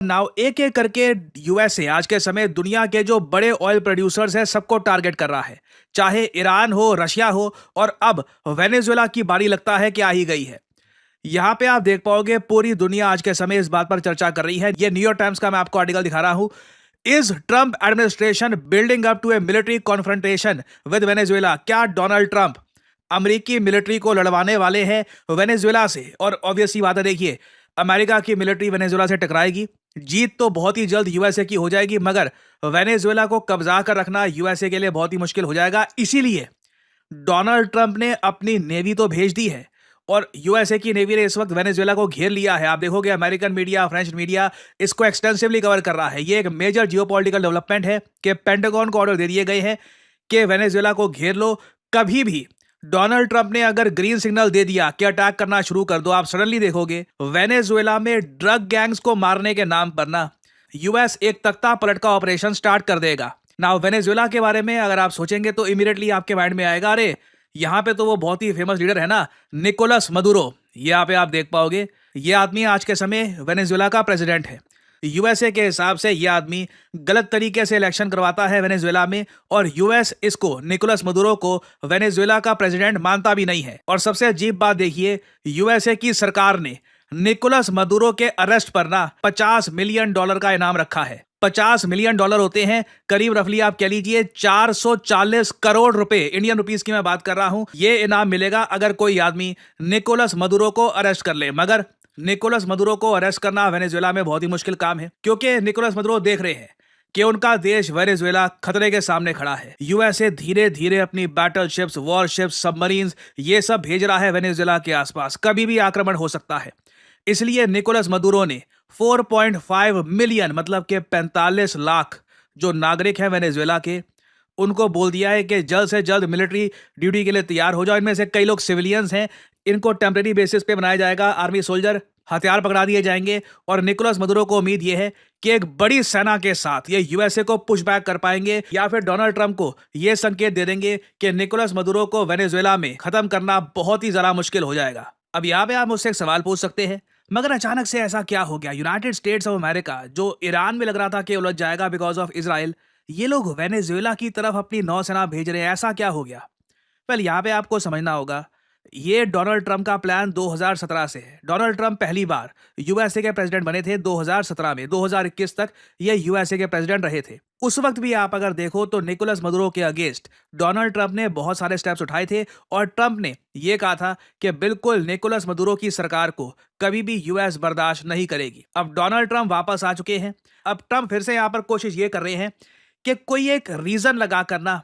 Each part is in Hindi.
नाउ एक एक करके यूएसए आज के समय दुनिया के जो बड़े ऑयल प्रोड्यूसर्स हैं सबको टारगेट कर रहा है। चाहे ईरान हो, रशिया हो और अब वेनेजुएला की बारी लगता है कि आ ही गई है। यहाँ पे आप देख पाओगे पूरी दुनिया आज के समय इस बात पर चर्चा कर रही है। ये न्यूयॉर्क टाइम्स का मैं आपको आर्टिकल दिखा रहा हूं। Is Trump administration building up to a military confrontation with Venezuela? क्या डोनाल्ड ट्रंप अमेरिकी मिलिट्री को लड़वाने वाले हैं वेनेजुएला से? और ऑब्वियसली बात है, देखिए, अमेरिका की मिलिट्री वेनेजुएला से टकराएगी। जीत तो बहुत ही जल्द यूएसए की हो जाएगी, मगर वेनेजुएला को कब्जा कर रखना यूएसए के लिए बहुत ही मुश्किल हो जाएगा। इसीलिए डोनाल्ड ट्रंप ने अपनी नेवी तो भेज दी है और यूएसए की नेवी ने इस वक्त वेनेजुएला को घेर लिया है। आप देखोगे अमेरिकन मीडिया, फ्रेंच मीडिया इसको एक्सटेंसिवली कवर कर रहा है। ये एक मेजर जियोपॉलिटिकल डेवलपमेंट है कि पेंटागन को ऑर्डर दे दिए गए हैं कि वेनेजुएला को घेर लो। कभी भी डोनाल्ड ट्रंप ने अगर ग्रीन सिग्नल दे दिया कि अटैक करना शुरू कर दो, आप सडनली देखोगे वेनेजुएला में ड्रग गैंग्स को मारने के नाम पर ना यूएस एक तख्ता पलट का ऑपरेशन स्टार्ट कर देगा। ना वेनेजुएला के बारे में अगर आप सोचेंगे तो इमीडिएटली आपके माइंड में आएगा, अरे यहाँ पे तो वो बहुत ही फेमस लीडर है ना, निकोलस मदुरो। यहाँ पे आप देख पाओगे ये आदमी आज के समय वेनेजुएला का प्रेसिडेंट है। यूएसए के हिसाब से यह आदमी गलत तरीके से इलेक्शन करवाता है वेनेजुएला में, और यूएस इसको, निकोलस मदुरो को, वेनेजुएला का प्रेसिडेंट मानता भी नहीं है। और सबसे अजीब बात देखिए, यूएसए की सरकार ने निकोलस मदुरो के अरेस्ट पर ना $50 मिलियन का इनाम रखा है। $50 मिलियन होते हैं करीब रफली आप कह लीजिए 440 करोड़ रुपए, इंडियन रुपीस की मैं बात कर रहा हूं। ये इनाम मिलेगा अगर कोई आदमी निकोलस मदुरो को अरेस्ट कर ले। मगर निकोलस मदुरो को अरेस्ट करना वेनेजुएला में बहुत ही मुश्किल काम है, क्योंकि निकोलस मदुरो देख रहे हैं कि उनका देश वेनेजुएला खतरे के सामने खड़ा है। यूएसए धीरे धीरे अपनी बैटल शिप्स, वॉरशिप्स, सबमरीन्स ये सब भेज रहा है वेनेजुएला के आसपास। कभी भी आक्रमण हो सकता है। इसलिए निकोलस मदुरो ने 4.5 मिलियन मतलब के 45 लाख जो नागरिक हैं वेनेजुएला के, उनको बोल दिया है कि जल्द से जल्द मिलिट्री ड्यूटी के लिए तैयार हो जाओ। इनमें से कई लोग सिविलियंस हैं, इनको टेम्परेरी बेसिस पे बनाया जाएगा, आर्मी सोल्जर, हथियार पकड़ा दिए जाएंगे। और निकोलस मदुरो को उम्मीद यह है कि एक बड़ी सेना के साथ ये यूएसए को पुश बैक कर पाएंगे, या फिर डोनाल्ड ट्रंप को यह संकेत दे देंगे कि निकोलस मदुरो को वेनेजुएला में खत्म करना बहुत ही ज्यादा मुश्किल हो जाएगा। अब यहाँ पे आप मुझसे एक सवाल पूछ सकते हैं, मगर अचानक से ऐसा क्या हो गया? यूनाइटेड स्टेट्स ऑफ अमेरिका, जो ईरान में लग रहा था कि उलझ जाएगा बिकॉज ऑफ इजराइल, ये लोग वेनेजुएला की तरफ अपनी नौसेना भेज रहे हैं। ऐसा क्या हो गया? वेल, यहाँ पे आपको समझना होगा, ये डोनाल्ड ट्रंप का प्लान 2017 से है। डोनाल्ड ट्रंप पहली बार यूएसए के प्रेसिडेंट बने थे 2017 में। 2021 तक ये यूएसए के प्रेसिडेंट रहे थे। उस वक्त भी आप अगर देखो तो निकोलस मदुरो के अगेंस्ट डोनाल्ड ट्रंप ने बहुत सारे स्टेप्स उठाए थे, और ट्रंप ने यह कहा था कि बिल्कुल निकोलस मदुरो की सरकार को कभी भी यूएस बर्दाश्त नहीं करेगी। अब डोनाल्ड ट्रंप वापस आ चुके हैं। अब ट्रंप फिर से यहां पर कोशिश ये कर रहे हैं कि कोई एक रीजन लगा करना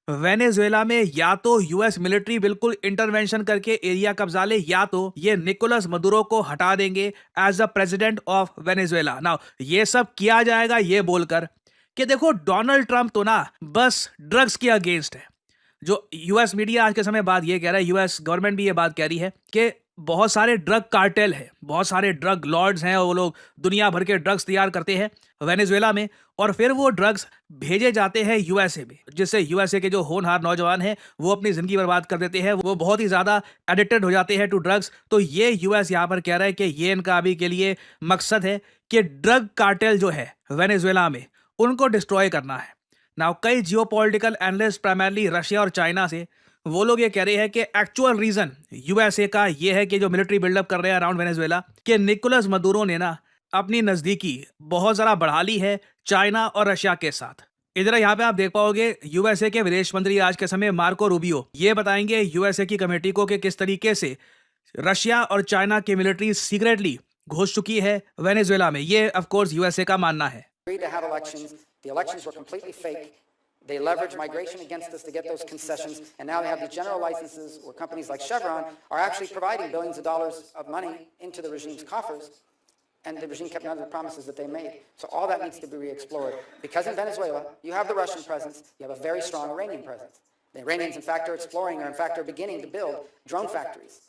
वेनेजुएला में या तो यूएस मिलिट्री बिल्कुल इंटरवेंशन करके एरिया कब्जा ले, या तो ये निकोलस मदुरो को हटा देंगे as the president of Venezuela. Now ये सब किया जाएगा ये बोलकर कि देखो डोनाल्ड ट्रंप तो ना बस ड्रग्स के अगेंस्ट है। जो यूएस मीडिया आज के समय बात ये कह रहा है, यूएस गवर्नमेंट भी ये बात कह रही है कि बहुत सारे ड्रग कार्टेल है, बहुत सारे ड्रग लॉर्ड्स हैं, और वो लोग दुनिया भर के ड्रग्स तैयार करते हैं वेनेजुएला में, और फिर वो ड्रग्स भेजे जाते हैं यूएसए में, जिससे यूएसए के जो होनहार नौजवान हैं वो अपनी जिंदगी बर्बाद कर देते हैं। वो बहुत ही ज्यादा एडिक्टेड हो जाते हैं टू ड्रग्स। तो ये यूएस यहाँ पर कह रहा है कि ये इनका अभी के लिए मकसद है कि ड्रग कार्टेल जो है वेनेजुएला में उनको डिस्ट्रॉय करना है। नाउ कई जियोपॉलिटिकल एनालिस्ट, प्राइमरली रशिया और चाइना से, वो लोग ये कह रहे हैं कि एक्चुअल रीजन यूएसए का ये है कि जो मिलिट्री बिल्डअप कर रहे हैं अराउंड वेनेजुएला, कि निकोलस मदुरो ने ना अपनी नजदीकी बहुत ज्यादा बढ़ा ली है चाइना और रशिया के साथ। इधर यहाँ पे आप देख पाओगे यूएसए के विदेश मंत्री आज के समय मार्को रूबियो ये बताएंगे यूएसए की कमेटी को कि किस तरीके से रशिया और चाइना की मिलिट्री सीक्रेटली घुस चुकी है वेनेजुएला में। ये ऑफ कोर्स यूएसए का मानना है। To have elections. The elections were completely fake. They leveraged migration against us to get those concessions, and now they have these general licenses where companies like Chevron are actually providing billions of dollars of money into the regime's coffers, and the regime kept none of the promises that they made. So all that needs to be re-explored. Because in Venezuela, you have the Russian presence, you have a very strong Iranian presence. The Iranians, in fact, are exploring, or in fact are beginning to build drone factories